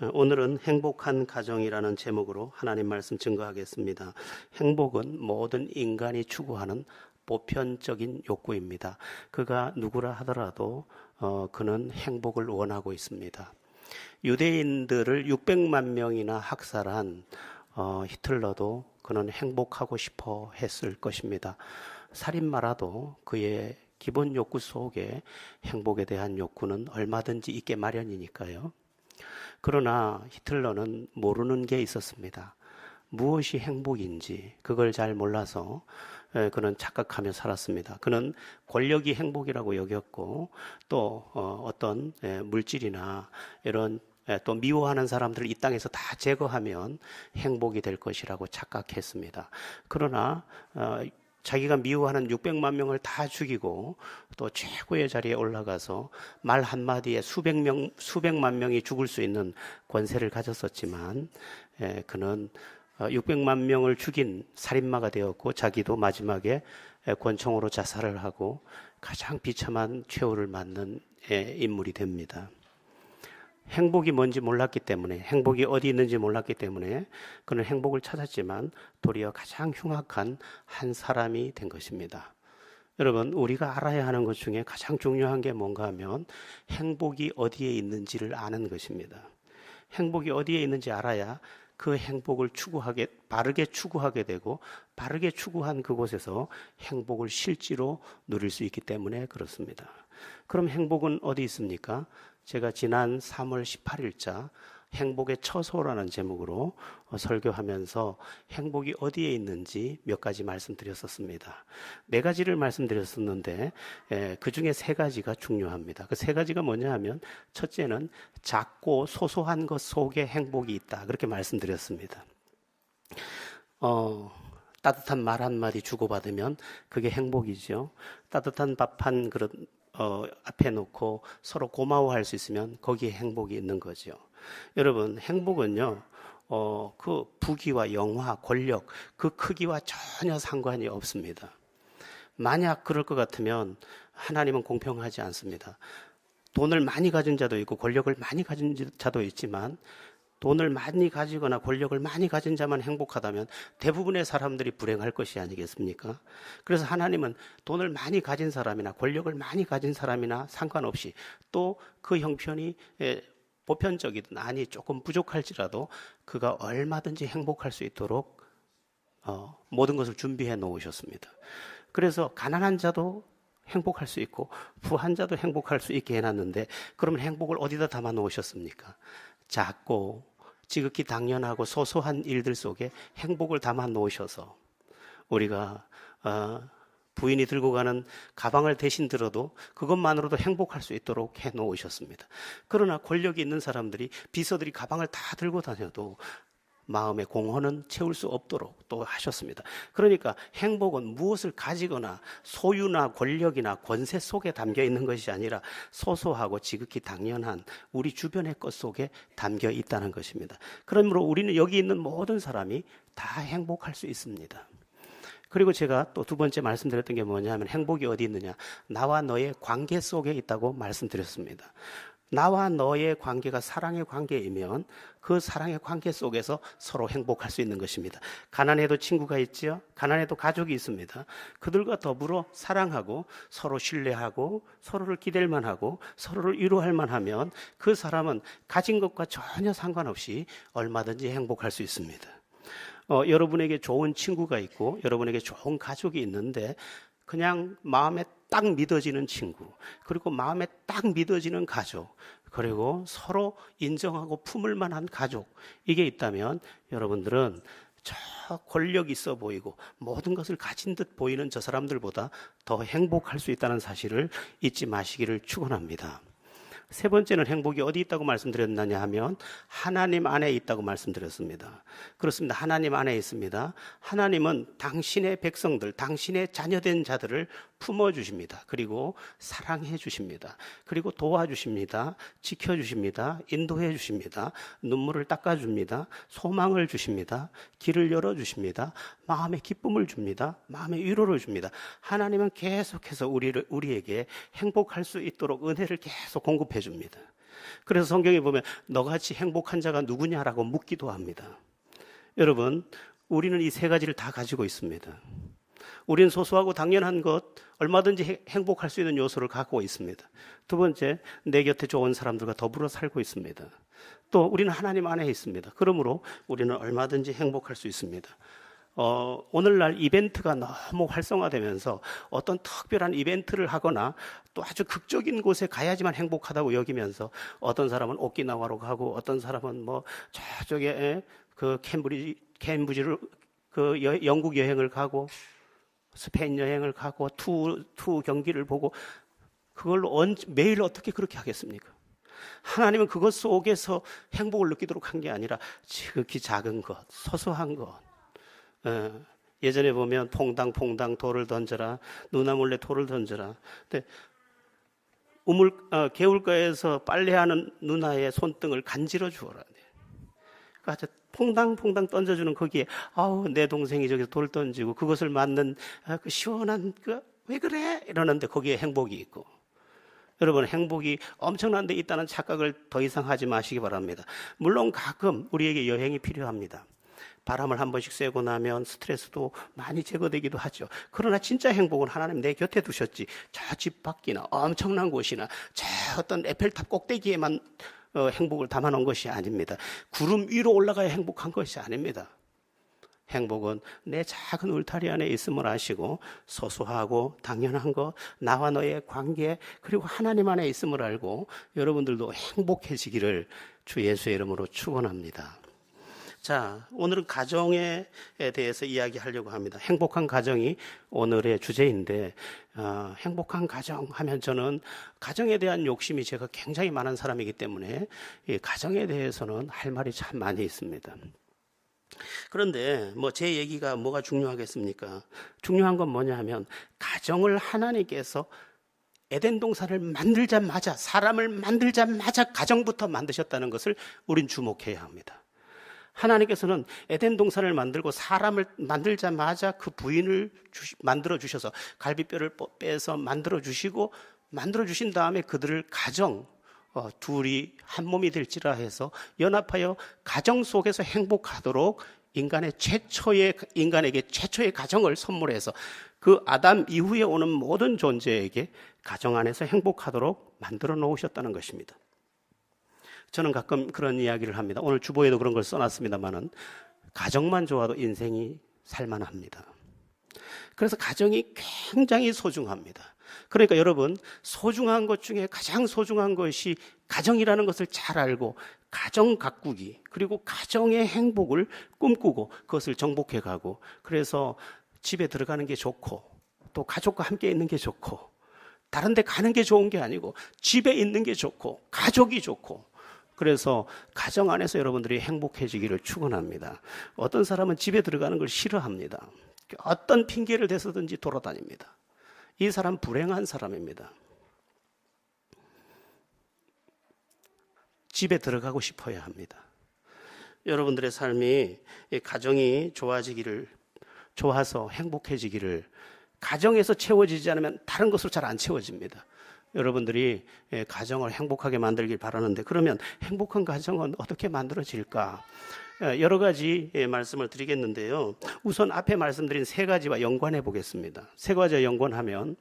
오늘은 행복한 가정이라는 제목으로 하나님 말씀 증거하겠습니다. 행복은 모든 인간이 추구하는 보편적인 욕구입니다. 그가 누구라 하더라도 그는 행복을 원하고 있습니다. 유대인들을 600만 명이나 학살한 히틀러도 그는 행복하고 싶어 했을 것입니다. 살인마라도 그의 기본 욕구 속에 행복에 대한 욕구는 얼마든지 있게 마련이니까요. 그러나 히틀러는 모르는 게 있었습니다. 무엇이 행복인지 그걸 잘 몰라서 그는 착각하며 살았습니다. 그는 권력이 행복이라고 여겼고 또 어떤 물질이나 이런 또 미워하는 사람들을 이 땅에서 다 제거하면 행복이 될 것이라고 착각했습니다. 그러나 자기가 미워하는 600만 명을 다 죽이고 또 최고의 자리에 올라가서 말 한마디에 수백만 명이 죽을 수 있는 권세를 가졌었지만 그는 600만 명을 죽인 살인마가 되었고 자기도 마지막에 권총으로 자살을 하고 가장 비참한 최후를 맞는 인물이 됩니다. 행복이 뭔지 몰랐기 때문에, 행복이 어디 있는지 몰랐기 때문에 그는 행복을 찾았지만 도리어 가장 흉악한 한 사람이 된 것입니다. 여러분, 우리가 알아야 하는 것 중에 가장 중요한 게 뭔가 하면 행복이 어디에 있는지를 아는 것입니다. 행복이 어디에 있는지 알아야 그 행복을 바르게 추구하게 되고 바르게 추구한 그곳에서 행복을 실제로 누릴 수 있기 때문에 그렇습니다. 그럼 행복은 어디 있습니까? 제가 지난 3월 18일자 행복의 처소라는 제목으로 설교하면서 행복이 어디에 있는지 몇 가지 말씀드렸었습니다. 네 가지를 말씀드렸었는데 그 중에 세 가지가 중요합니다. 그 세 가지가 뭐냐 하면 첫째는 작고 소소한 것 속에 행복이 있다. 그렇게 말씀드렸습니다. 따뜻한 말 한마디 주고받으면 그게 행복이죠. 따뜻한 밥 한 그릇 앞에 놓고 서로 고마워할 수 있으면 거기에 행복이 있는 거죠. 여러분, 행복은요, 그 부귀와 영화, 권력, 그 크기와 전혀 상관이 없습니다. 만약 그럴 것 같으면 하나님은 공평하지 않습니다. 돈을 많이 가진 자도 있고 권력을 많이 가진 자도 있지만 돈을 많이 가지거나 권력을 많이 가진 자만 행복하다면 대부분의 사람들이 불행할 것이 아니겠습니까? 그래서 하나님은 돈을 많이 가진 사람이나 권력을 많이 가진 사람이나 상관없이 또 그 형편이 보편적이든 아니 조금 부족할지라도 그가 얼마든지 행복할 수 있도록 모든 것을 준비해 놓으셨습니다. 그래서 가난한 자도 행복할 수 있고 부한 자도 행복할 수 있게 해놨는데 그러면 행복을 어디다 담아 놓으셨습니까? 작고 지극히 당연하고 소소한 일들 속에 행복을 담아 놓으셔서 우리가 부인이 들고 가는 가방을 대신 들어도 그것만으로도 행복할 수 있도록 해 놓으셨습니다. 그러나 권력이 있는 사람들이 비서들이 가방을 다 들고 다녀도 마음의 공허는 채울 수 없도록 또 하셨습니다. 그러니까 행복은 무엇을 가지거나 소유나 권력이나 권세 속에 담겨 있는 것이 아니라 소소하고 지극히 당연한 우리 주변의 것 속에 담겨 있다는 것입니다. 그러므로 우리는 여기 있는 모든 사람이 다 행복할 수 있습니다. 그리고 제가 또 두 번째 말씀드렸던 게 뭐냐면 행복이 어디 있느냐? 나와 너의 관계 속에 있다고 말씀드렸습니다. 나와 너의 관계가 사랑의 관계이면 그 사랑의 관계 속에서 서로 행복할 수 있는 것입니다. 가난해도 친구가 있죠. 가난해도 가족이 있습니다. 그들과 더불어 사랑하고 서로 신뢰하고 서로를 기댈 만하고 서로를 위로할 만하면 그 사람은 가진 것과 전혀 상관없이 얼마든지 행복할 수 있습니다. 여러분에게 좋은 친구가 있고 여러분에게 좋은 가족이 있는데 그냥 마음에 딱 믿어지는 친구, 그리고 마음에 딱 믿어지는 가족, 그리고 서로 인정하고 품을 만한 가족, 이게 있다면 여러분들은 저 권력 있어 보이고 모든 것을 가진 듯 보이는 저 사람들보다 더 행복할 수 있다는 사실을 잊지 마시기를 축원합니다. 세 번째는 행복이 어디 있다고 말씀드렸느냐 하면 하나님 안에 있다고 말씀드렸습니다. 그렇습니다. 하나님 안에 있습니다. 하나님은 당신의 백성들, 당신의 자녀된 자들을 품어주십니다. 그리고 사랑해 주십니다. 그리고 도와주십니다. 지켜주십니다. 인도해 주십니다. 눈물을 닦아줍니다. 소망을 주십니다. 길을 열어주십니다. 마음의 기쁨을 줍니다. 마음의 위로를 줍니다. 하나님은 계속해서 우리에게 행복할 수 있도록 은혜를 계속 공급해 줍니다. 그래서 성경에 보면 너같이 행복한 자가 누구냐라고 묻기도 합니다. 여러분, 우리는 이 세 가지를 다 가지고 있습니다. 우리는 소소하고 당연한 것, 얼마든지 행복할 수 있는 요소를 갖고 있습니다. 두 번째, 내 곁에 좋은 사람들과 더불어 살고 있습니다. 또 우리는 하나님 안에 있습니다. 그러므로 우리는 얼마든지 행복할 수 있습니다. 오늘날 이벤트가 너무 활성화되면서 어떤 특별한 이벤트를 하거나 또 아주 극적인 곳에 가야지만 행복하다고 여기면서 어떤 사람은 오키나와로 가고 어떤 사람은 뭐 저쪽에 그 캠브리지를 그 영국 여행을 가고 스페인 여행을 가고 투 경기를 보고 그걸로 매일 어떻게 그렇게 하겠습니까? 하나님은 그것 속에서 행복을 느끼도록 한 게 아니라 지극히 작은 것, 소소한 것. 예전에 보면 퐁당 돌을 던져라, 누나 몰래 돌을 던져라. 근데 개울가에서 빨래하는 누나의 손등을 간지러 주어라. 그러니까 퐁당 던져주는 거기에 내 동생이 저기서 돌 던지고 그것을 맞는 그 시원한 왜 그래? 이러는데 거기에 행복이 있고. 여러분, 행복이 엄청난 데 있다는 착각을 더 이상 하지 마시기 바랍니다. 물론 가끔 우리에게 여행이 필요합니다. 바람을 한 번씩 쐬고 나면 스트레스도 많이 제거되기도 하죠. 그러나 진짜 행복은 하나님 내 곁에 두셨지 저 집 밖이나 엄청난 곳이나 저 어떤 에펠탑 꼭대기에만 행복을 담아놓은 것이 아닙니다. 구름 위로 올라가야 행복한 것이 아닙니다. 행복은 내 작은 울타리 안에 있음을 아시고 소소하고 당연한 것, 나와 너의 관계, 그리고 하나님 안에 있음을 알고 여러분들도 행복해지기를 주 예수의 이름으로 축원합니다. 자, 오늘은 가정에 대해서 이야기하려고 합니다. 행복한 가정이 오늘의 주제인데 행복한 가정 하면 저는 가정에 대한 욕심이 제가 굉장히 많은 사람이기 때문에 이 가정에 대해서는 할 말이 참 많이 있습니다. 그런데 제 얘기가 뭐가 중요하겠습니까? 중요한 건 뭐냐 하면 가정을 하나님께서 에덴 동산을 만들자마자, 사람을 만들자마자 가정부터 만드셨다는 것을 우린 주목해야 합니다. 하나님께서는 에덴 동산을 만들고 사람을 만들자마자 그 부인을 만들어 주셔서 갈비뼈를 빼서 만들어 주시고, 만들어 주신 다음에 그들을 가정, 둘이 한 몸이 될지라 해서 연합하여 가정 속에서 행복하도록 인간에게 최초의 가정을 선물해서 그 아담 이후에 오는 모든 존재에게 가정 안에서 행복하도록 만들어 놓으셨다는 것입니다. 저는 가끔 그런 이야기를 합니다. 오늘 주보에도 그런 걸 써놨습니다만은 가정만 좋아도 인생이 살만합니다. 그래서 가정이 굉장히 소중합니다. 그러니까 여러분, 소중한 것 중에 가장 소중한 것이 가정이라는 것을 잘 알고 가정 가꾸기, 그리고 가정의 행복을 꿈꾸고 그것을 정복해 가고, 그래서 집에 들어가는 게 좋고 또 가족과 함께 있는 게 좋고 다른 데 가는 게 좋은 게 아니고 집에 있는 게 좋고 가족이 좋고, 그래서 가정 안에서 여러분들이 행복해지기를 축원합니다. 어떤 사람은 집에 들어가는 걸 싫어합니다. 어떤 핑계를 대서든지 돌아다닙니다. 이 사람 불행한 사람입니다. 집에 들어가고 싶어야 합니다. 여러분들의 삶이 가정이 좋아서 행복해지기를, 가정에서 채워지지 않으면 다른 것으로 잘 안 채워집니다. 여러분들이 가정을 행복하게 만들길 바라는데, 그러면 행복한 가정은 어떻게 만들어질까? 여러 가지 말씀을 드리겠는데요. 우선 앞에 말씀드린 세 가지와 연관해 보겠습니다. 세 가지와 연관하면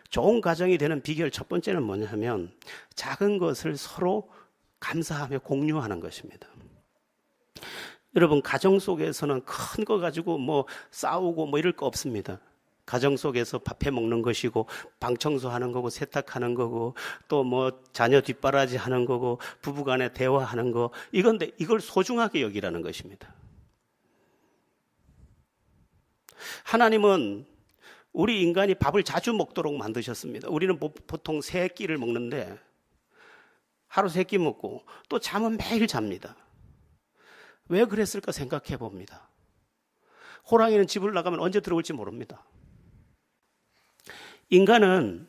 좋은 가정이 되는 비결 첫 번째는 뭐냐면 작은 것을 서로 감사하며 공유하는 것입니다. 여러분, 가정 속에서는 큰 거 가지고 싸우고 이럴 거 없습니다. 가정 속에서 밥해 먹는 것이고 방 청소하는 거고 세탁하는 거고 또 자녀 뒷바라지 하는 거고 부부간에 대화하는 거, 이건데 이걸 소중하게 여기라는 것입니다. 하나님은 우리 인간이 밥을 자주 먹도록 만드셨습니다. 우리는 보통 3끼를 먹는데 하루 3끼 먹고 또 잠은 매일 잡니다. 왜 그랬을까 생각해 봅니다. 호랑이는 집을 나가면 언제 들어올지 모릅니다. 인간은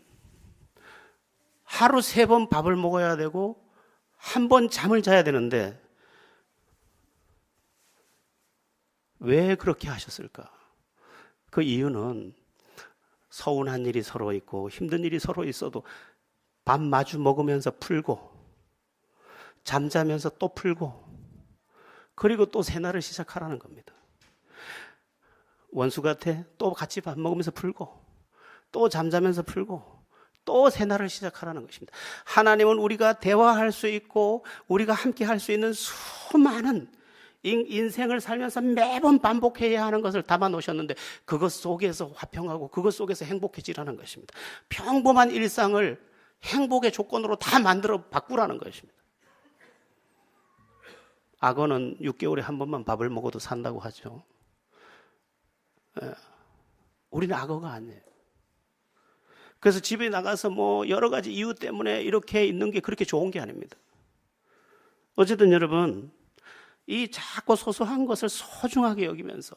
하루 3번 밥을 먹어야 되고 1번 잠을 자야 되는데 왜 그렇게 하셨을까? 그 이유는 서운한 일이 서로 있고 힘든 일이 서로 있어도 밥 마주 먹으면서 풀고, 잠자면서 또 풀고, 그리고 또 새날을 시작하라는 겁니다. 원수 같아? 또 같이 밥 먹으면서 풀고, 또 잠자면서 풀고, 또 새날을 시작하라는 것입니다. 하나님은 우리가 대화할 수 있고 우리가 함께 할 수 있는 수많은 인생을 살면서 매번 반복해야 하는 것을 담아 놓으셨는데, 그것 속에서 화평하고 그것 속에서 행복해지라는 것입니다. 평범한 일상을 행복의 조건으로 다 만들어 바꾸라는 것입니다. 악어는 6개월에 한 번만 밥을 먹어도 산다고 하죠. 우리는 악어가 아니에요. 그래서 집에 나가서 뭐 여러 가지 이유 때문에 이렇게 있는 게 그렇게 좋은 게 아닙니다. 어쨌든 여러분, 이 작고 소소한 것을 소중하게 여기면서,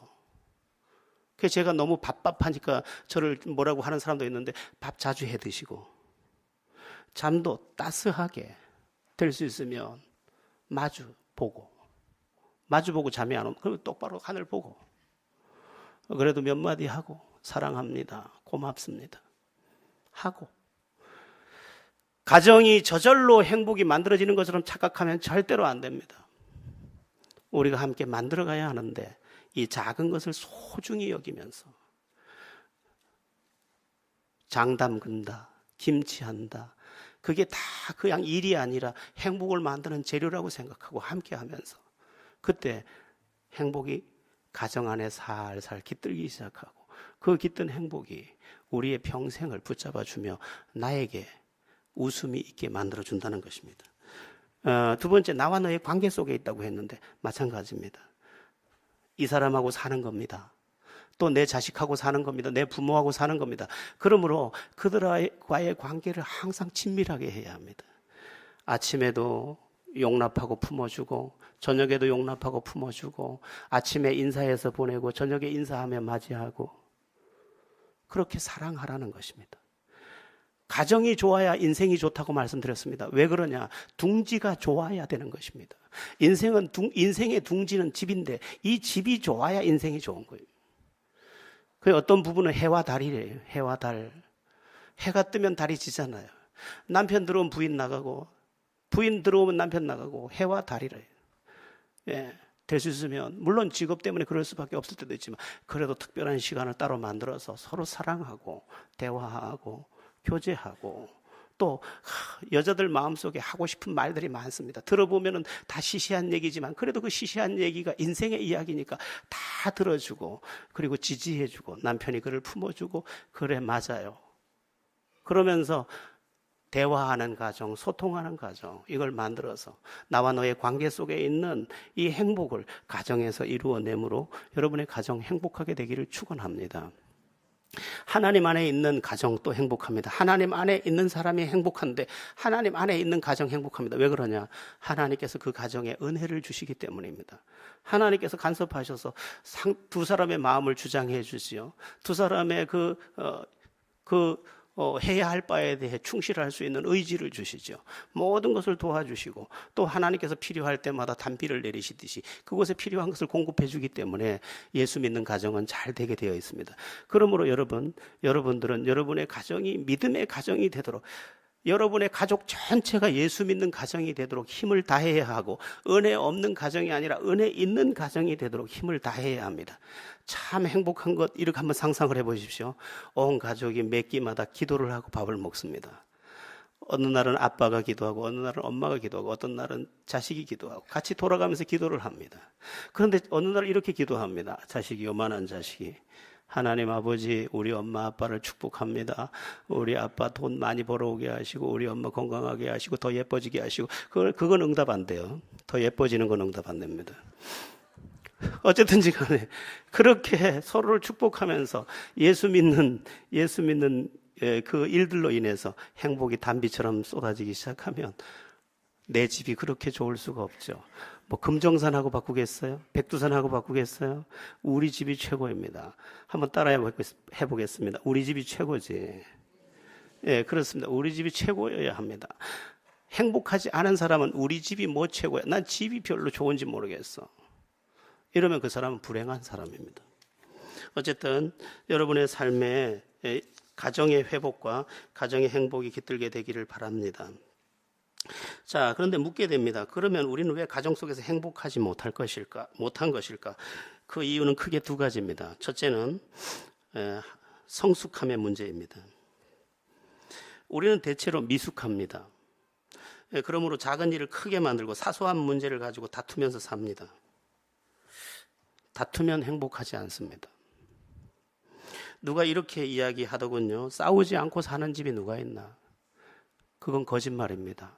그래서 제가 너무 밥하니까 저를 뭐라고 하는 사람도 있는데, 밥 자주 해 드시고 잠도 따스하게 될 수 있으면 마주 보고 잠이 안 오면 그럼 똑바로 하늘 보고, 그래도 몇 마디 하고 사랑합니다, 고맙습니다 하고, 가정이 저절로 행복이 만들어지는 것처럼 착각하면 절대로 안 됩니다. 우리가 함께 만들어가야 하는데, 이 작은 것을 소중히 여기면서 장 담근다, 김치한다, 그게 다 그냥 일이 아니라 행복을 만드는 재료라고 생각하고 함께 하면서, 그때 행복이 가정 안에 살살 깃들기 시작하고, 그 깃든 행복이 우리의 평생을 붙잡아주며 나에게 웃음이 있게 만들어준다는 것입니다. 두 번째, 나와 너의 관계 속에 있다고 했는데 마찬가지입니다. 이 사람하고 사는 겁니다. 또 내 자식하고 사는 겁니다. 내 부모하고 사는 겁니다. 그러므로 그들과의 관계를 항상 친밀하게 해야 합니다. 아침에도 용납하고 품어주고, 저녁에도 용납하고 품어주고, 아침에 인사해서 보내고 저녁에 인사하며 맞이하고, 그렇게 사랑하라는 것입니다. 가정이 좋아야 인생이 좋다고 말씀드렸습니다. 왜 그러냐? 둥지가 좋아야 되는 것입니다. 인생의 둥지는 집인데, 이 집이 좋아야 인생이 좋은 거예요. 그 어떤 부분은 해와 달이래요. 해와 달. 해가 뜨면 달이 지잖아요. 남편 들어오면 부인 나가고, 부인 들어오면 남편 나가고, 해와 달이래요. 예, 될 수 있으면, 물론 직업 때문에 그럴 수밖에 없을 때도 있지만, 그래도 특별한 시간을 따로 만들어서 서로 사랑하고 대화하고 교제하고, 또 여자들 마음속에 하고 싶은 말들이 많습니다. 들어보면 다 시시한 얘기지만, 그래도 그 시시한 얘기가 인생의 이야기니까 다 들어주고, 그리고 지지해주고, 남편이 그를 품어주고, 그래 맞아요, 그러면서 대화하는 가정, 소통하는 가정, 이걸 만들어서 나와 너의 관계 속에 있는 이 행복을 가정에서 이루어내므로 여러분의 가정 행복하게 되기를 축원합니다. 하나님 안에 있는 가정도 행복합니다. 하나님 안에 있는 사람이 행복한데, 하나님 안에 있는 가정 행복합니다. 왜 그러냐? 하나님께서 그 가정에 은혜를 주시기 때문입니다. 하나님께서 간섭하셔서 두 사람의 마음을 주장해 주시요, 두 사람의 해야 할 바에 대해 충실할 수 있는 의지를 주시죠. 모든 것을 도와주시고, 또 하나님께서 필요할 때마다 단비를 내리시듯이 그곳에 필요한 것을 공급해 주기 때문에 예수 믿는 가정은 잘 되게 되어 있습니다. 그러므로 여러분들은 여러분의 가정이 믿음의 가정이 되도록, 여러분의 가족 전체가 예수 믿는 가정이 되도록 힘을 다해야 하고, 은혜 없는 가정이 아니라 은혜 있는 가정이 되도록 힘을 다해야 합니다. 참 행복한 것, 이렇게 한번 상상을 해보십시오. 온 가족이 매 끼마다 기도를 하고 밥을 먹습니다. 어느 날은 아빠가 기도하고, 어느 날은 엄마가 기도하고, 어떤 날은 자식이 기도하고, 같이 돌아가면서 기도를 합니다. 그런데 어느 날 이렇게 기도합니다. 자식이, 요만한 자식이, 하나님 아버지, 우리 엄마 아빠를 축복합니다. 우리 아빠 돈 많이 벌어오게 하시고, 우리 엄마 건강하게 하시고, 더 예뻐지게 하시고. 그건 응답 안 돼요. 더 예뻐지는 건 응답 안 됩니다. 어쨌든지 간에 그렇게 서로를 축복하면서 예수 믿는 그 일들로 인해서 행복이 단비처럼 쏟아지기 시작하면, 내 집이 그렇게 좋을 수가 없죠. 뭐 금정산하고 바꾸겠어요? 백두산하고 바꾸겠어요? 우리 집이 최고입니다. 한번 따라해 보겠습니다. 우리 집이 최고지. 예, 그렇습니다. 우리 집이 최고여야 합니다. 행복하지 않은 사람은 우리 집이 뭐 최고야, 난 집이 별로 좋은지 모르겠어, 이러면 그 사람은 불행한 사람입니다. 어쨌든 여러분의 삶에 가정의 회복과 가정의 행복이 깃들게 되기를 바랍니다. 자, 그런데 묻게 됩니다. 그러면 우리는 왜 가정 속에서 행복하지 못한 것일까? 그 이유는 크게 두 가지입니다. 첫째는 성숙함의 문제입니다. 우리는 대체로 미숙합니다. 그러므로 작은 일을 크게 만들고 사소한 문제를 가지고 다투면서 삽니다. 다투면 행복하지 않습니다. 누가 이렇게 이야기하더군요. 싸우지 않고 사는 집이 누가 있나? 그건 거짓말입니다.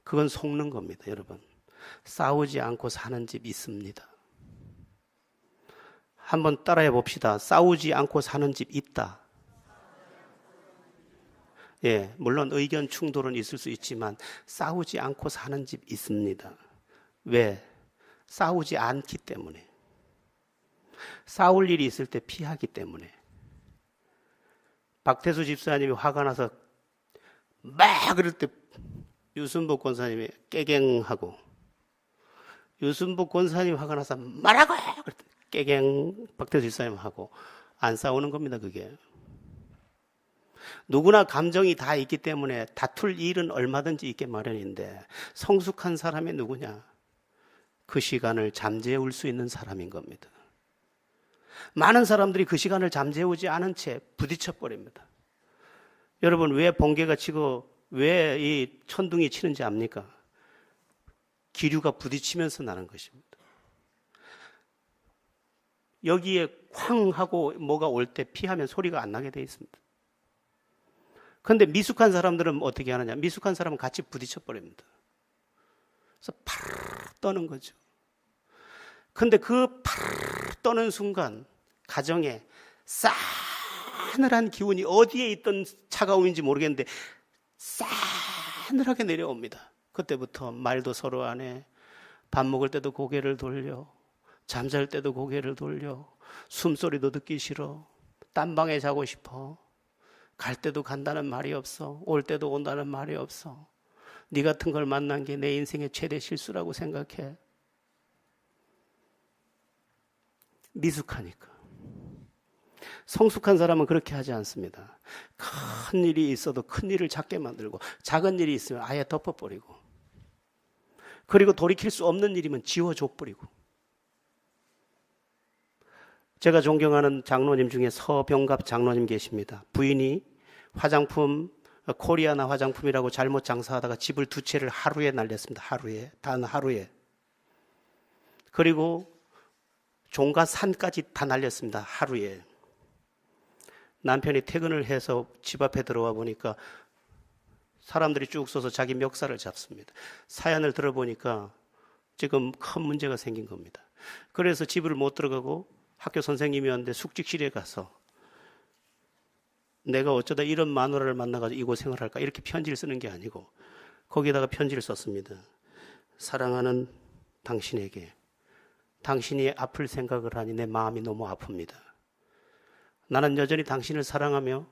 그건 속는 겁니다, 여러분. 싸우지 않고 사는 집 있습니다. 한번 따라해 봅시다. 싸우지 않고 사는 집 있다. 예, 물론 의견 충돌은 있을 수 있지만 싸우지 않고 사는 집 있습니다. 왜? 싸우지 않기 때문에. 싸울 일이 있을 때 피하기 때문에. 박태수 집사님이 화가 나서 막 그럴 때 유순복 권사님이 깨갱하고, 유순복 권사님이 화가 나서 말하고 그럴 때 깨갱 박태수 집사님 하고 안 싸우는 겁니다. 그게 누구나 감정이 다 있기 때문에 다툴 일은 얼마든지 있게 마련인데, 성숙한 사람이 누구냐? 그 시간을 잠재울 수 있는 사람인 겁니다. 많은 사람들이 그 시간을 잠재우지 않은 채 부딪혀 버립니다. 여러분, 왜 번개가 치고 왜 이 천둥이 치는지 압니까? 기류가 부딪히면서 나는 것입니다. 여기에 쾅 하고 뭐가 올 때 피하면 소리가 안 나게 돼 있습니다. 그런데 미숙한 사람들은 어떻게 하느냐? 미숙한 사람은 같이 부딪혀 버립니다. 그래서 파르르 떠는 거죠. 그런데 그 파르르 떠는 순간 가정에 싸늘한 기운이 어디에 있던 차가움인지 모르겠는데 싸늘하게 내려옵니다. 그때부터 말도 서로 안 해. 밥 먹을 때도 고개를 돌려. 잠잘 때도 고개를 돌려. 숨소리도 듣기 싫어. 딴 방에 자고 싶어. 갈 때도 간다는 말이 없어. 올 때도 온다는 말이 없어. 네 같은 걸 만난 게 내 인생의 최대 실수라고 생각해. 미숙하니까. 성숙한 사람은 그렇게 하지 않습니다. 큰 일이 있어도 큰 일을 작게 만들고, 작은 일이 있으면 아예 덮어버리고, 그리고 돌이킬 수 없는 일이면 지워줘버리고. 제가 존경하는 장로님 중에 서병갑 장로님 계십니다. 부인이 화장품, 코리아나 화장품이라고 잘못 장사하다가 집을 두 채를 하루에 날렸습니다. 하루에. 단 하루에. 그리고 종과 산까지 다 날렸습니다. 하루에. 남편이 퇴근을 해서 집 앞에 들어와 보니까 사람들이 쭉 서서 자기 멱살을 잡습니다. 사연을 들어보니까 지금 큰 문제가 생긴 겁니다. 그래서 집을 못 들어가고 학교 선생님이었는데 숙직실에 가서 내가 어쩌다 이런 마누라를 만나가지고 이 고생을 할까, 이렇게 편지를 쓰는 게 아니고 거기다가 편지를 썼습니다. 사랑하는 당신에게, 당신이 아플 생각을 하니 내 마음이 너무 아픕니다. 나는 여전히 당신을 사랑하며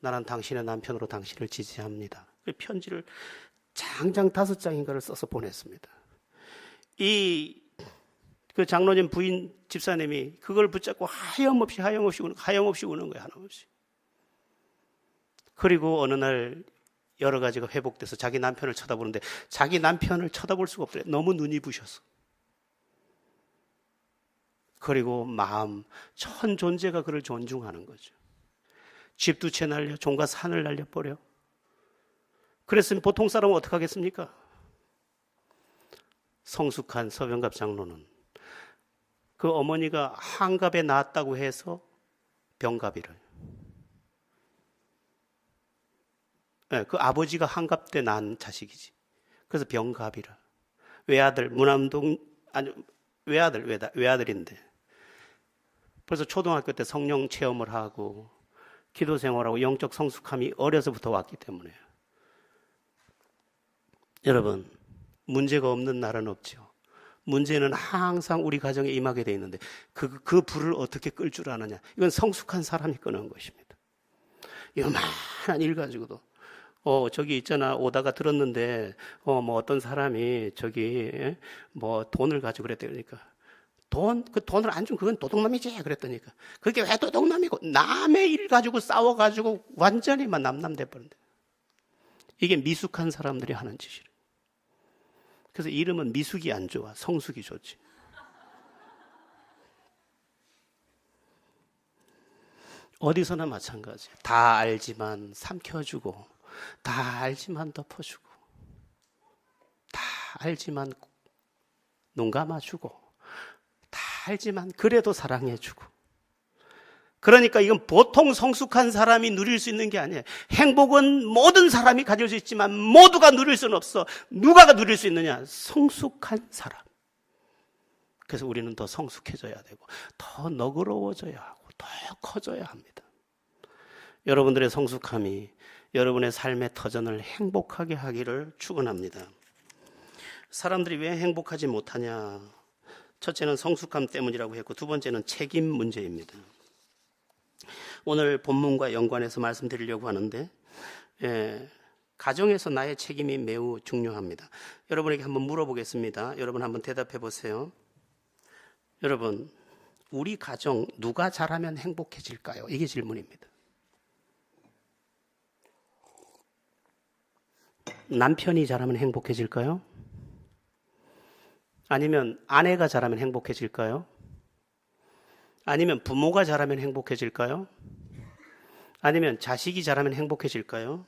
나는 당신의 남편으로 당신을 지지합니다. 그 편지를 장장 5장인가를 써서 보냈습니다. 그 장로님 부인 집사님이 그걸 붙잡고 하염없이 우는 거예요. 하염없이. 그리고 어느 날 여러 가지가 회복돼서 자기 남편을 쳐다보는데 자기 남편을 쳐다볼 수가 없더래요. 너무 눈이 부셔서. 그리고 마음, 전 존재가 그를 존중하는 거죠. 집 두 채 날려, 종과 산을 날려버려. 그랬으면 보통 사람은 어떻게 하겠습니까? 성숙한 서병갑 장로는 그 어머니가 한갑에 낳았다고 해서 병갑이를, 그 아버지가 한갑 때 낳은 자식이지. 그래서 병갑이라. 외아들, 무남동, 아니, 외아들인데. 벌써 초등학교 때 성령 체험을 하고, 기도 생활하고, 영적 성숙함이 어려서부터 왔기 때문에요. 여러분, 문제가 없는 날은 없죠. 문제는 항상 우리 가정에 임하게 돼 있는데, 그 불을 어떻게 끌 줄 아느냐. 이건 성숙한 사람이 끄는 것입니다. 요만한 일 가지고도, 저기 있잖아, 오다가 들었는데, 뭐 어떤 사람이 뭐 돈을 가지고 그랬대. 그러니까, 그 돈을 안 준 그건 도둑놈이지. 그랬더니까, 그게 왜 도둑놈이고, 남의 일 가지고 싸워가지고 완전히 막 남남돼 버린대. 이게 미숙한 사람들이 하는 짓이래요. 그래서 이름은 미숙이 안 좋아, 성숙이 좋지. 어디서나 마찬가지. 다 알지만 삼켜주고, 다 알지만 덮어주고, 다 알지만 눈 감아주고, 다 알지만 그래도 사랑해주고. 그러니까 이건 보통 성숙한 사람이 누릴 수 있는 게 아니에요. 행복은 모든 사람이 가질 수 있지만 모두가 누릴 수는 없어. 누가 누릴 수 있느냐? 성숙한 사람. 그래서 우리는 더 성숙해져야 되고, 더 너그러워져야 하고, 더 커져야 합니다. 여러분들의 성숙함이 여러분의 삶의 터전을 행복하게 하기를 축원합니다. 사람들이 왜 행복하지 못하냐? 첫째는 성숙함 때문이라고 했고, 두 번째는 책임 문제입니다. 오늘 본문과 연관해서 말씀드리려고 하는데, 가정에서 나의 책임이 매우 중요합니다. 여러분에게 한번 물어보겠습니다. 여러분 한번 대답해 보세요. 여러분, 우리 가정 누가 잘하면 행복해질까요? 이게 질문입니다. 남편이 잘하면 행복해질까요? 아니면 아내가 잘하면 행복해질까요? 아니면 부모가 잘하면 행복해질까요? 아니면 자식이 잘하면 행복해질까요?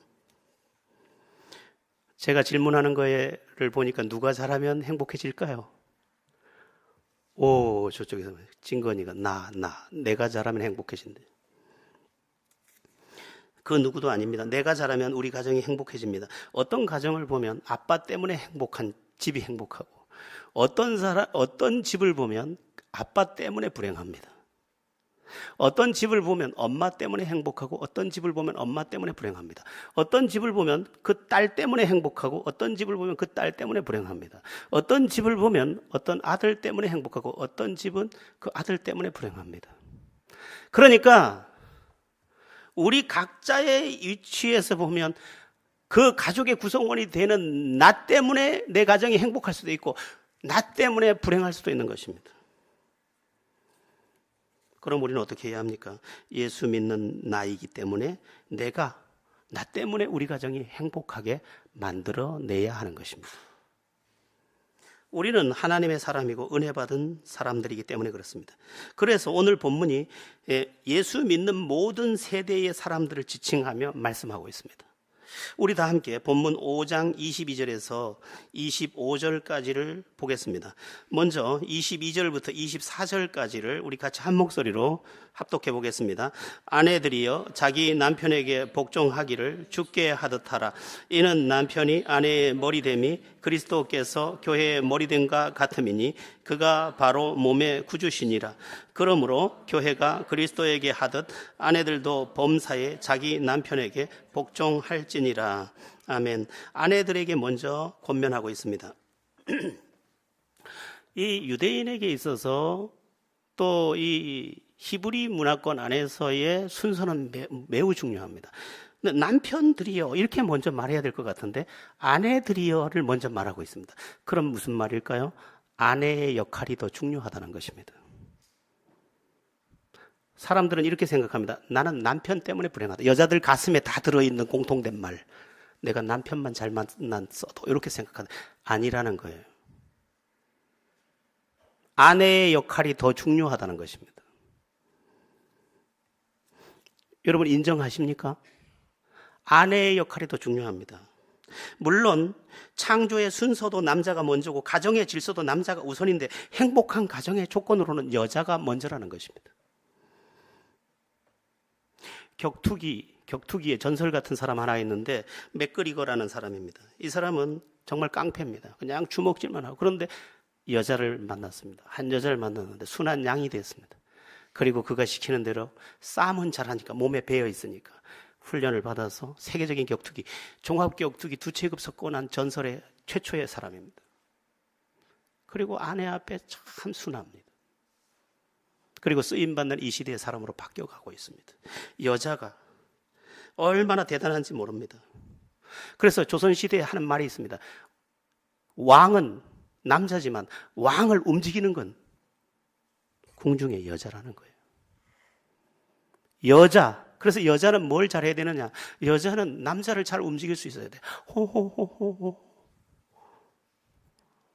제가 질문하는 거를 보니까 누가 잘하면 행복해질까요? 오, 저쪽에서 진건이가 내가 잘하면 행복해진대. 그 누구도 아닙니다. 내가 잘하면 우리 가정이 행복해집니다. 어떤 가정을 보면 아빠 때문에 행복한 집이 행복하고, 어떤 집을 보면 아빠 때문에 불행합니다. 어떤 집을 보면 엄마 때문에 행복하고, 어떤 집을 보면 엄마 때문에 불행합니다. 어떤 집을 보면 그 딸 때문에 행복하고, 어떤 집을 보면 그 딸 때문에 불행합니다. 어떤 집을 보면 어떤 아들 때문에 행복하고, 어떤 집은 그 아들 때문에 불행합니다. 그러니까 우리 각자의 위치에서 보면 그 가족의 구성원이 되는 나 때문에 내 가정이 행복할 수도 있고, 나 때문에 불행할 수도 있는 것입니다. 그럼 우리는 어떻게 해야 합니까? 예수 믿는 나이기 때문에 나 때문에 우리 가정이 행복하게 만들어내야 하는 것입니다. 우리는 하나님의 사람이고 은혜 받은 사람들이기 때문에 그렇습니다. 그래서 오늘 본문이 예수 믿는 모든 세대의 사람들을 지칭하며 말씀하고 있습니다. 우리 다 함께 본문 5장 22절에서 25절까지를 보겠습니다. 먼저 22절부터 24절까지를 우리 같이 한 목소리로 합독해 보겠습니다. 아내들이여 자기 남편에게 복종하기를 주께 하듯 하라. 이는 남편이 아내의 머리됨이 그리스도께서 교회의 머리됨과 같음이니 그가 바로 몸의 구주시니라. 그러므로 교회가 그리스도에게 하듯 아내들도 범사에 자기 남편에게 복종할지니라. 아멘. 아내들에게 먼저 권면하고 있습니다. 이 유대인에게 있어서 또 이 히브리 문화권 안에서의 순서는 매우 중요합니다. 남편들이여 이렇게 먼저 말해야 될 것 같은데 아내들이여를 먼저 말하고 있습니다. 그럼 무슨 말일까요? 아내의 역할이 더 중요하다는 것입니다. 사람들은 이렇게 생각합니다. 나는 남편 때문에 불행하다. 여자들 가슴에 다 들어있는 공통된 말. 내가 남편만 잘 만났어도 이렇게 생각하다. 아니라는 거예요. 아내의 역할이 더 중요하다는 것입니다. 여러분 인정하십니까? 아내의 역할이 더 중요합니다. 물론 창조의 순서도 남자가 먼저고 가정의 질서도 남자가 우선인데 행복한 가정의 조건으로는 여자가 먼저라는 것입니다. 격투기의 전설 같은 사람 하나 있는데 맥그리거라는 사람입니다. 이 사람은 정말 깡패입니다. 그냥 주먹질만 하고. 그런데 여자를 만났습니다. 한 여자를 만났는데 순한 양이 됐습니다. 그리고 그가 시키는 대로 싸움은 잘하니까 몸에 배어 있으니까 훈련을 받아서 세계적인 격투기, 종합격투기 2체급 석권한 전설의 최초의 사람입니다. 그리고 아내 앞에 참 순합니다. 그리고 쓰임받는 이 시대의 사람으로 바뀌어가고 있습니다. 여자가 얼마나 대단한지 모릅니다. 그래서 조선시대에 하는 말이 있습니다. 왕은 남자지만 왕을 움직이는 건 궁중의 여자라는 거예요. 여자, 그래서 여자는 뭘 잘해야 되느냐? 여자는 남자를 잘 움직일 수 있어야 돼. 호호호호호.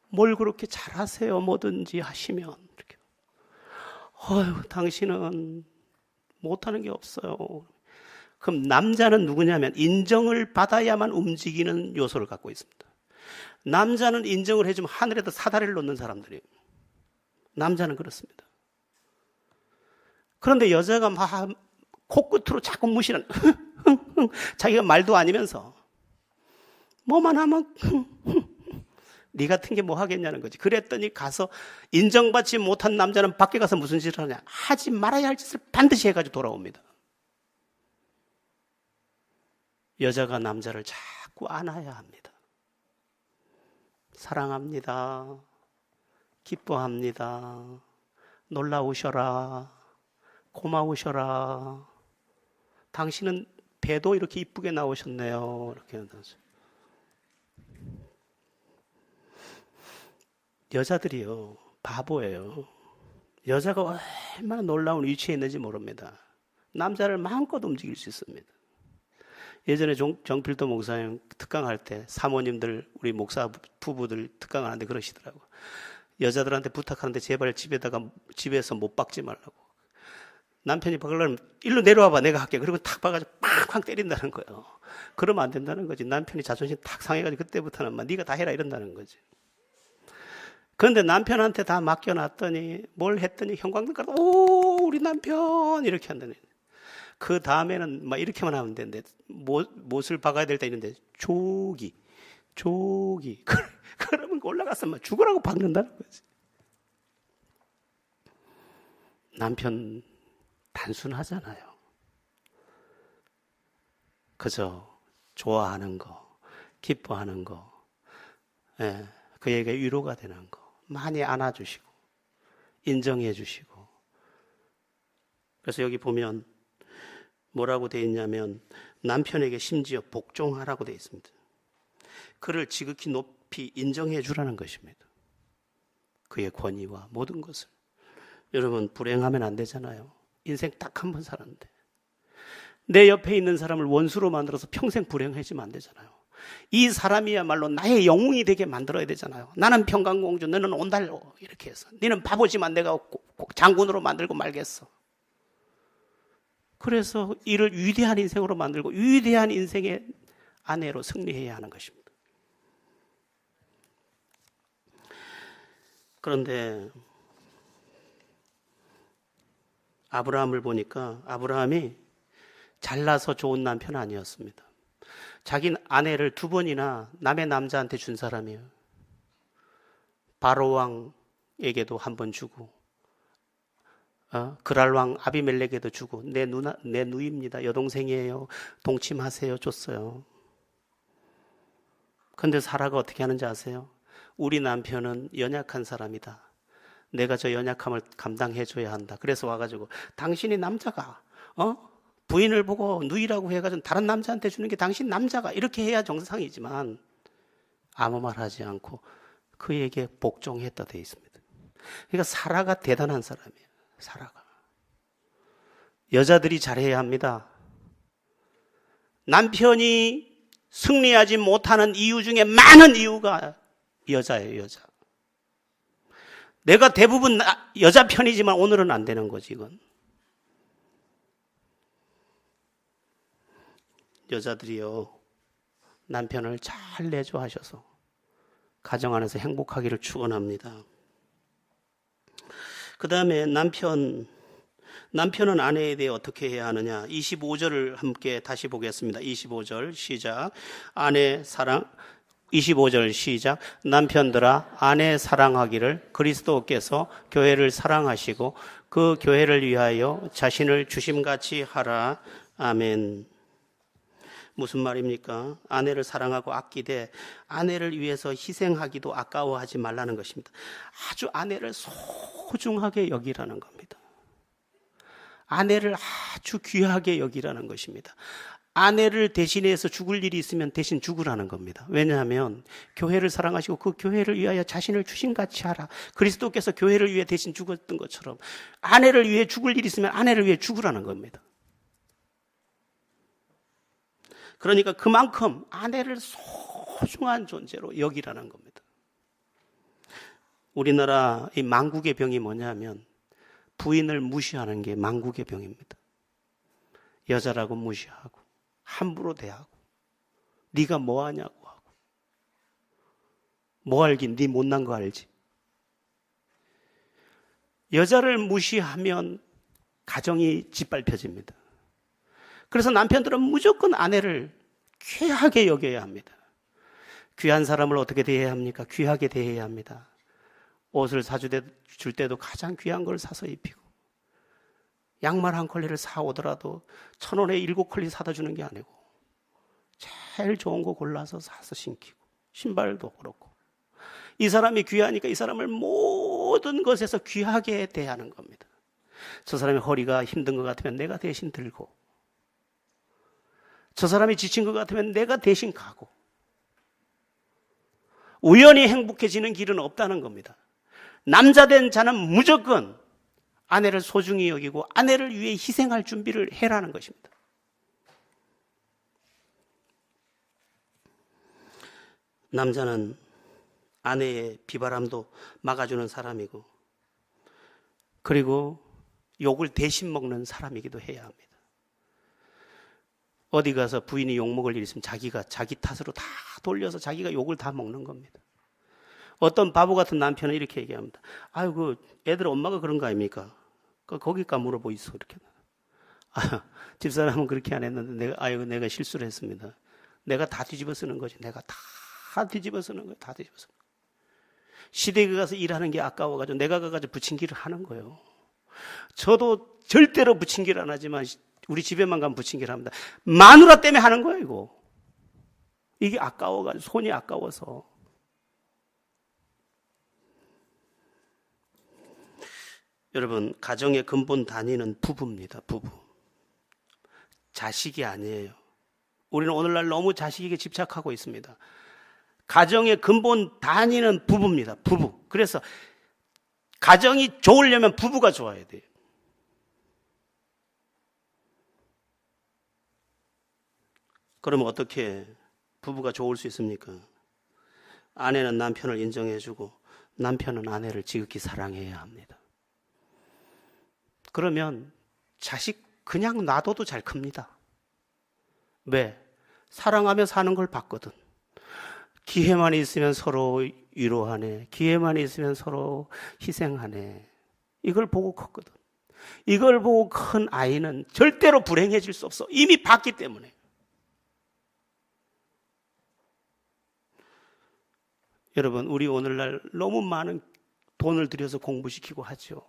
뭘 그렇게 잘하세요? 뭐든지 하시면. 이렇게. 당신은 못하는 게 없어요. 그럼 남자는 누구냐면 인정을 받아야만 움직이는 요소를 갖고 있습니다. 남자는 인정을 해주면 하늘에다 사다리를 놓는 사람들이에요. 남자는 그렇습니다. 그런데 여자가 막 코끝으로 자꾸 무시는 자기가 말도 아니면서 뭐만 하면 네 같은 게 뭐 하겠냐는 거지. 그랬더니 가서 인정받지 못한 남자는 밖에 가서 무슨 짓을 하냐. 하지 말아야 할 짓을 반드시 해가지고 돌아옵니다. 여자가 남자를 자꾸 안아야 합니다. 사랑합니다. 기뻐합니다. 놀라우셔라. 고마우셔라. 당신은 배도 이렇게 이쁘게 나오셨네요. 이렇게 하면서. 여자들이요, 바보예요. 여자가 얼마나 놀라운 위치에 있는지 모릅니다. 남자를 마음껏 움직일 수 있습니다. 예전에 정필도 목사님 특강할 때 사모님들, 우리 목사 부부들 특강을 하는데 그러시더라고. 여자들한테 부탁하는데 제발 집에서 못 박지 말라고. 남편이 박으려면 일로 내려와봐, 내가 할게. 그리고 탁 박아가지고 팍팍 때린다는 거예요. 그러면 안 된다는 거지. 남편이 자존심 탁 상해가지고 그때부터는 막 네가 다 해라 이런다는 거지. 그런데 남편한테 다 맡겨놨더니 뭘 했더니 형광등 깔고 오 우리 남편 이렇게 한다네. 그 다음에는 막 이렇게만 하면 되는데 못을 박아야 될 때 있는데 조기 그러면 올라가서 막 죽으라고 박는다는 거지. 남편 단순하잖아요. 그저 좋아하는 거, 기뻐하는 거, 그에게 위로가 되는 거 많이 안아주시고 인정해 주시고. 그래서 여기 보면 뭐라고 되어 있냐면 남편에게 심지어 복종하라고 되어 있습니다. 그를 지극히 높이 인정해 주라는 것입니다. 그의 권위와 모든 것을. 여러분 불행하면 안 되잖아요. 인생 딱 한 번 살았는데 내 옆에 있는 사람을 원수로 만들어서 평생 불행해지면 안 되잖아요. 이 사람이야말로 나의 영웅이 되게 만들어야 되잖아요. 나는 평강공주, 너는 온달로 이렇게 해서 너는 바보지만 내가 장군으로 만들고 말겠어. 그래서 이를 위대한 인생으로 만들고 위대한 인생의 아내로 승리해야 하는 것입니다. 그런데 아브라함을 보니까 아브라함이 잘나서 좋은 남편 아니었습니다. 자기 아내를 2번이나 남의 남자한테 준 사람이에요. 바로 왕에게도 1번 주고 그랄 왕 아비멜렉에도 주고 내 누이입니다. 여동생이에요. 동침하세요. 줬어요. 그런데 사라가 어떻게 하는지 아세요? 우리 남편은 연약한 사람이다. 내가 저 연약함을 감당해줘야 한다. 그래서 와가지고 당신이 남자가 부인을 보고 누이라고 해가지고 다른 남자한테 주는 게 당신 남자가 이렇게 해야 정상이지만 아무 말 하지 않고 그에게 복종했다 되어 있습니다. 그러니까 사라가 대단한 사람이에요. 사라가. 여자들이 잘해야 합니다. 남편이 승리하지 못하는 이유 중에 많은 이유가 여자예요. 여자. 내가 대부분 여자 편이지만 오늘은 안 되는 거지 이건. 여자들이요 남편을 잘 내조하셔서 가정 안에서 행복하기를 축원합니다. 그 다음에 남편은 아내에 대해 어떻게 해야 하느냐. 25절을 함께 다시 보겠습니다. 25절 시작. 아내 사랑 25절 시작. 남편들아 아내 사랑하기를 그리스도께서 교회를 사랑하시고 그 교회를 위하여 자신을 주심같이 하라. 아멘. 무슨 말입니까? 아내를 사랑하고 아끼되 아내를 위해서 희생하기도 아까워하지 말라는 것입니다. 아주 아내를 소중하게 여기라는 겁니다. 아내를 아주 귀하게 여기라는 것입니다. 아내를 대신해서 죽을 일이 있으면 대신 죽으라는 겁니다. 왜냐하면 교회를 사랑하시고 그 교회를 위하여 자신을 주심같이 하라. 그리스도께서 교회를 위해 대신 죽었던 것처럼 아내를 위해 죽을 일이 있으면 아내를 위해 죽으라는 겁니다. 그러니까 그만큼 아내를 소중한 존재로 여기라는 겁니다. 우리나라 이 망국의 병이 뭐냐면 부인을 무시하는 게 망국의 병입니다. 여자라고 무시하고 함부로 대하고 네가 뭐 하냐고 하고 뭐 알긴 네 못난 거 알지. 여자를 무시하면 가정이 짓밟혀집니다. 그래서 남편들은 무조건 아내를 귀하게 여겨야 합니다. 귀한 사람을 어떻게 대해야 합니까? 귀하게 대해야 합니다. 옷을 사줄 때도 가장 귀한 걸 사서 입히고, 양말 한 컬레를 사오더라도 1,000원에 7컬레 사다 주는 게 아니고 제일 좋은 거 골라서 사서 신기고, 신발도 그렇고, 이 사람이 귀하니까 이 사람을 모든 것에서 귀하게 대하는 겁니다. 저 사람의 허리가 힘든 것 같으면 내가 대신 들고, 저 사람이 지친 것 같으면 내가 대신 가고, 우연히 행복해지는 길은 없다는 겁니다. 남자 된 자는 무조건 아내를 소중히 여기고 아내를 위해 희생할 준비를 해라는 것입니다. 남자는 아내의 비바람도 막아주는 사람이고, 그리고 욕을 대신 먹는 사람이기도 해야 합니다. 어디 가서 부인이 욕먹을 일 있으면 자기가 자기 탓으로 다 돌려서 자기가 욕을 다 먹는 겁니다. 어떤 바보 같은 남편은 이렇게 얘기합니다. 아이고, 애들 엄마가 그런 거 아닙니까? 거기까 물어보이소. 이렇게. 집사람은 그렇게 안 했는데 내가 실수를 했습니다. 내가 다 뒤집어 쓰는 거지. 내가 다 뒤집어 쓰는 거예요. 다 뒤집어 쓰는 거예요. 시댁에 가서 일하는 게 아까워가지고 내가 가가지고 부침기를 하는 거예요. 저도 절대로 부침기를 안 하지만 우리 집에만 가면 부침기를 합니다. 마누라 때문에 하는 거예요, 이거. 이게 아까워가지고, 손이 아까워서. 여러분, 가정의 근본 단위는 부부입니다, 부부. 자식이 아니에요. 우리는 오늘날 너무 자식에게 집착하고 있습니다. 가정의 근본 단위는 부부입니다, 부부. 그래서 가정이 좋으려면 부부가 좋아야 돼요. 그러면 어떻게 부부가 좋을 수 있습니까? 아내는 남편을 인정해주고 남편은 아내를 지극히 사랑해야 합니다. 그러면 자식 그냥 놔둬도 잘 큽니다. 왜? 사랑하며 사는 걸 봤거든. 기회만 있으면 서로 위로하네. 기회만 있으면 서로 희생하네. 이걸 보고 컸거든. 이걸 보고 큰 아이는 절대로 불행해질 수 없어. 이미 봤기 때문에. 여러분, 우리 오늘날 너무 많은 돈을 들여서 공부시키고 하죠.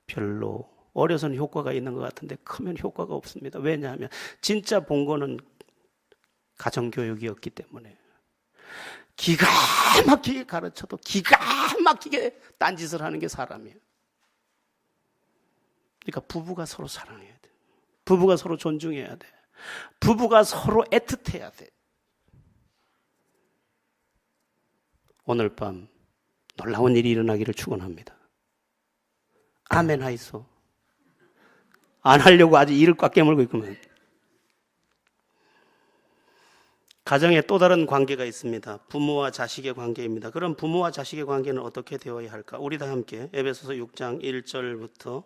별로 어려서는 효과가 있는 것 같은데 크면 효과가 없습니다. 왜냐하면 진짜 본 거는 가정교육이었기 때문에. 기가 막히게 가르쳐도 기가 막히게 딴짓을 하는 게 사람이에요. 그러니까 부부가 서로 사랑해야 돼. 부부가 서로 존중해야 돼. 부부가 서로 애틋해야 돼. 오늘 밤 놀라운 일이 일어나기를 축원합니다. 아멘 하이소. 안 하려고 아주 이를 꽉 깨물고 있구만. 가정에 또 다른 관계가 있습니다. 부모와 자식의 관계입니다. 그럼 부모와 자식의 관계는 어떻게 되어야 할까? 우리 다 함께 에베소서 6장 1절부터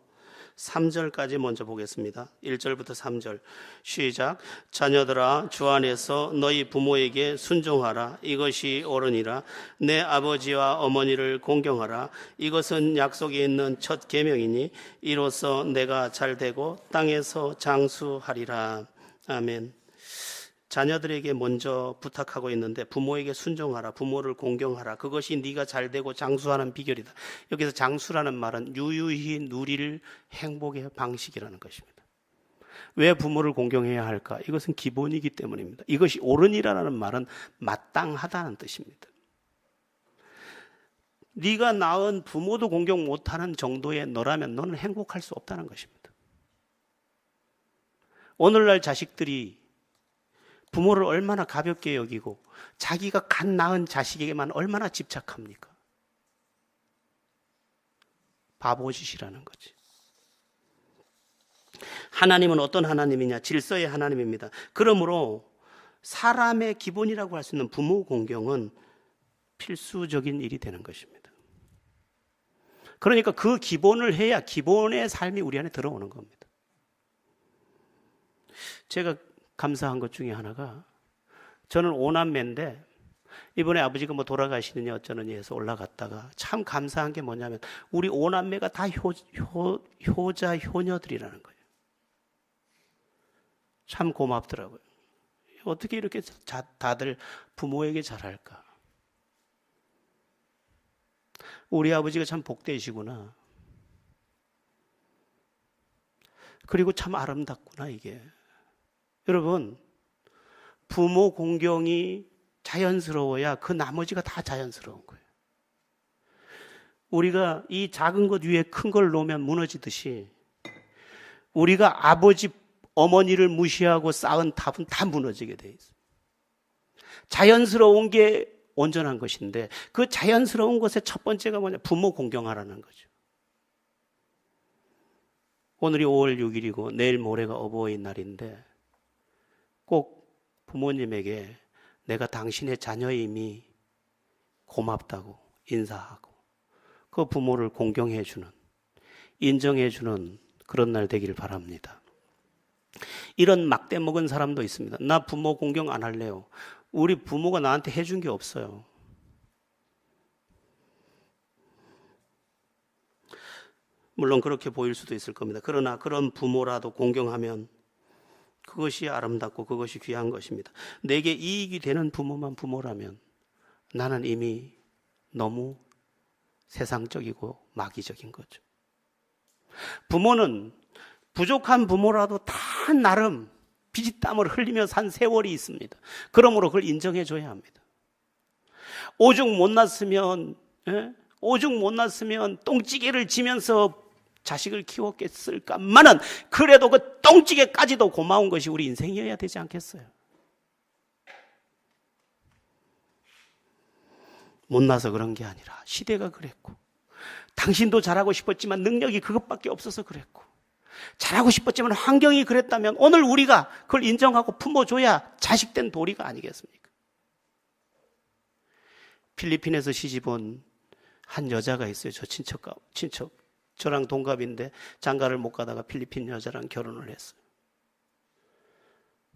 3절까지 먼저 보겠습니다. 1절부터 3절 시작. 자녀들아, 주 안에서 너희 부모에게 순종하라. 이것이 옳으니라. 내 아버지와 어머니를 공경하라. 이것은 약속이 있는 첫 계명이니 이로써 내가 잘되고 땅에서 장수하리라. 아멘. 자녀들에게 먼저 부탁하고 있는데 부모에게 순종하라, 부모를 공경하라. 그것이 네가 잘되고 장수하는 비결이다. 여기서 장수라는 말은 유유히 누릴 행복의 방식이라는 것입니다. 왜 부모를 공경해야 할까? 이것은 기본이기 때문입니다. 이것이 옳으니라는 말은 마땅하다는 뜻입니다. 네가 낳은 부모도 공경 못하는 정도의 너라면 너는 행복할 수 없다는 것입니다. 오늘날 자식들이 부모를 얼마나 가볍게 여기고 자기가 갓 낳은 자식에게만 얼마나 집착합니까? 바보짓이라는 거지. 하나님은 어떤 하나님이냐? 질서의 하나님입니다. 그러므로 사람의 기본이라고 할 수 있는 부모 공경은 필수적인 일이 되는 것입니다. 그러니까 그 기본을 해야 기본의 삶이 우리 안에 들어오는 겁니다. 제가 감사한 것 중에 하나가, 저는 5남매인데 이번에 아버지가 뭐 돌아가시느니 어쩌느니 해서 올라갔다가 참 감사한 게 뭐냐면 우리 5남매가 다 효자 효녀들이라는 거예요. 참 고맙더라고요. 어떻게 이렇게 다들 부모에게 잘할까? 우리 아버지가 참 복되시구나. 그리고 참 아름답구나, 이게. 여러분, 부모 공경이 자연스러워야 그 나머지가 다 자연스러운 거예요. 우리가 이 작은 것 위에 큰 걸 놓으면 무너지듯이 우리가 아버지, 어머니를 무시하고 쌓은 탑은 다 무너지게 돼 있어요. 자연스러운 게 온전한 것인데 그 자연스러운 것의 첫 번째가 뭐냐? 부모 공경하라는 거죠. 오늘이 5월 6일이고 내일 모레가 어버이날인데 꼭 부모님에게 내가 당신의 자녀임이 고맙다고 인사하고 그 부모를 공경해주는, 인정해주는 그런 날 되기를 바랍니다. 이런 막대 먹은 사람도 있습니다. 나 부모 공경 안 할래요. 우리 부모가 나한테 해준 게 없어요. 물론 그렇게 보일 수도 있을 겁니다. 그러나 그런 부모라도 공경하면 그것이 아름답고 그것이 귀한 것입니다. 내게 이익이 되는 부모만 부모라면 나는 이미 너무 세상적이고 마귀적인 거죠. 부모는 부족한 부모라도 다 나름 피지땀을 흘리며 산 세월이 있습니다. 그러므로 그걸 인정해 줘야 합니다. 오죽 못났으면 똥찌개를 지면서 자식을 키웠겠을까만은 그래도 그 똥찌개까지도 고마운 것이 우리 인생이어야 되지 않겠어요? 못나서 그런 게 아니라 시대가 그랬고 당신도 잘하고 싶었지만 능력이 그것밖에 없어서 그랬고 잘하고 싶었지만 환경이 그랬다면 오늘 우리가 그걸 인정하고 품어줘야 자식된 도리가 아니겠습니까? 필리핀에서 시집온 한 여자가 있어요. 저 친척 저랑 동갑인데 장가를 못 가다가 필리핀 여자랑 결혼을 했어요.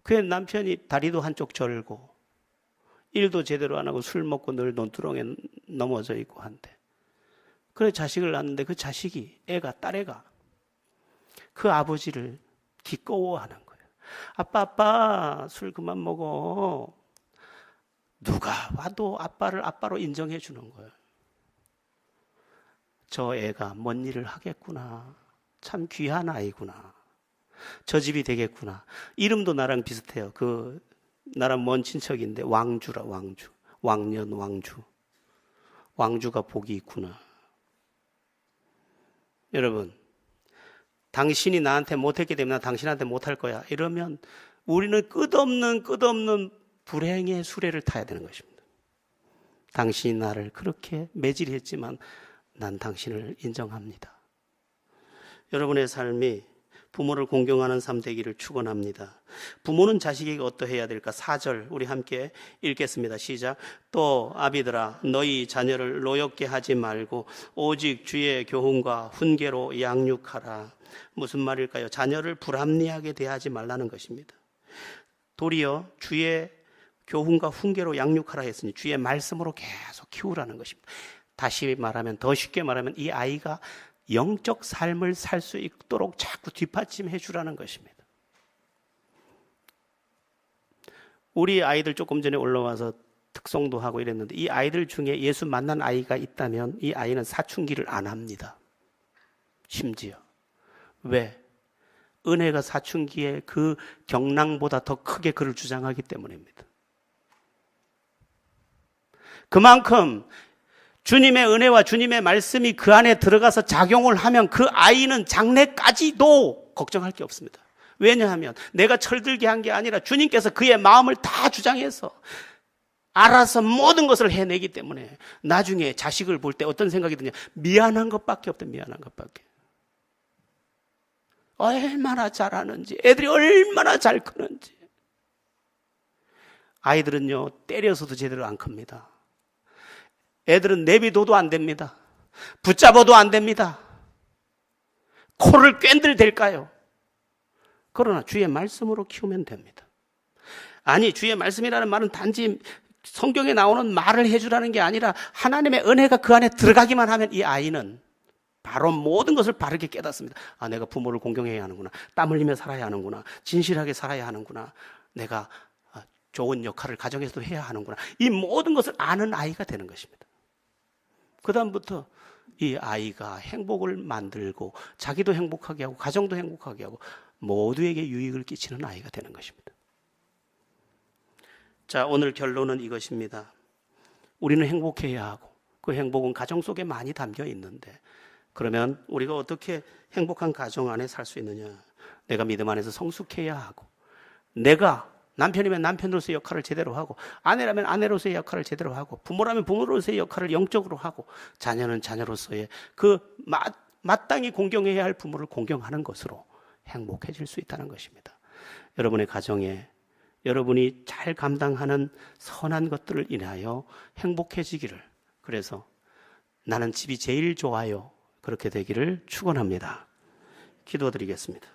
그의 남편이 다리도 한쪽 절고 일도 제대로 안 하고 술 먹고 늘 논두렁에 넘어져 있고 한데 그래 자식을 낳았는데 그 자식이 딸애가 그 아버지를 기꺼워하는 거예요. 아빠 술 그만 먹어. 누가 와도 아빠를 아빠로 인정해 주는 거예요. 저 애가 뭔 일을 하겠구나. 참 귀한 아이구나. 저 집이 되겠구나. 이름도 나랑 비슷해요. 나랑 먼 친척인데 왕주라. 왕년 왕주. 왕주가 복이 있구나. 여러분, 당신이 나한테 못했기 때문에 나 당신한테 못할 거야. 이러면 우리는 끝없는 불행의 수레를 타야 되는 것입니다. 당신이 나를 그렇게 매질했지만 난 당신을 인정합니다. 여러분의 삶이 부모를 공경하는 삶 되기를 축원합니다. 부모는 자식에게 어떠해야 될까? 4절 우리 함께 읽겠습니다. 시작. 또 아비들아 너희 자녀를 노엽게 하지 말고 오직 주의 교훈과 훈계로 양육하라. 무슨 말일까요? 자녀를 불합리하게 대하지 말라는 것입니다. 도리어 주의 교훈과 훈계로 양육하라 했으니 주의 말씀으로 계속 키우라는 것입니다. 다시 말하면, 더 쉽게 말하면 이 아이가 영적 삶을 살 수 있도록 자꾸 뒷받침해 주라는 것입니다. 우리 아이들 조금 전에 올라와서 특송도 하고 이랬는데 이 아이들 중에 예수 만난 아이가 있다면 이 아이는 사춘기를 안 합니다. 심지어. 왜? 은혜가 사춘기에 그 경랑보다 더 크게 그를 주장하기 때문입니다. 그만큼 주님의 은혜와 주님의 말씀이 그 안에 들어가서 작용을 하면 그 아이는 장래까지도 걱정할 게 없습니다. 왜냐하면 내가 철들게 한 게 아니라 주님께서 그의 마음을 다 주장해서 알아서 모든 것을 해내기 때문에 나중에 자식을 볼 때 어떤 생각이 드냐? 미안한 것밖에 없다. 미안한 것밖에. 얼마나 잘하는지, 애들이 얼마나 잘 크는지. 아이들은요, 때려서도 제대로 안 큽니다. 애들은 내비둬도 안 됩니다. 붙잡아도 안 됩니다. 코를 꿰들댈까요? 그러나 주의 말씀으로 키우면 됩니다. 아니, 주의 말씀이라는 말은 단지 성경에 나오는 말을 해주라는 게 아니라 하나님의 은혜가 그 안에 들어가기만 하면 이 아이는 바로 모든 것을 바르게 깨닫습니다. 아, 내가 부모를 공경해야 하는구나. 땀 흘리며 살아야 하는구나. 진실하게 살아야 하는구나. 내가 좋은 역할을 가정에서도 해야 하는구나. 이 모든 것을 아는 아이가 되는 것입니다. 그 다음부터 이 아이가 행복을 만들고 자기도 행복하게 하고 가정도 행복하게 하고 모두에게 유익을 끼치는 아이가 되는 것입니다. 자, 오늘 결론은 이것입니다. 우리는 행복해야 하고 그 행복은 가정 속에 많이 담겨 있는데, 그러면 우리가 어떻게 행복한 가정 안에 살 수 있느냐? 내가 믿음 안에서 성숙해야 하고, 내가 남편이면 남편으로서의 역할을 제대로 하고, 아내라면 아내로서의 역할을 제대로 하고, 부모라면 부모로서의 역할을 영적으로 하고, 자녀는 자녀로서의 그 마땅히 공경해야 할 부모를 공경하는 것으로 행복해질 수 있다는 것입니다. 여러분의 가정에 여러분이 잘 감당하는 선한 것들을 인하여 행복해지기를, 그래서 나는 집이 제일 좋아요, 그렇게 되기를 축원합니다. 기도드리겠습니다.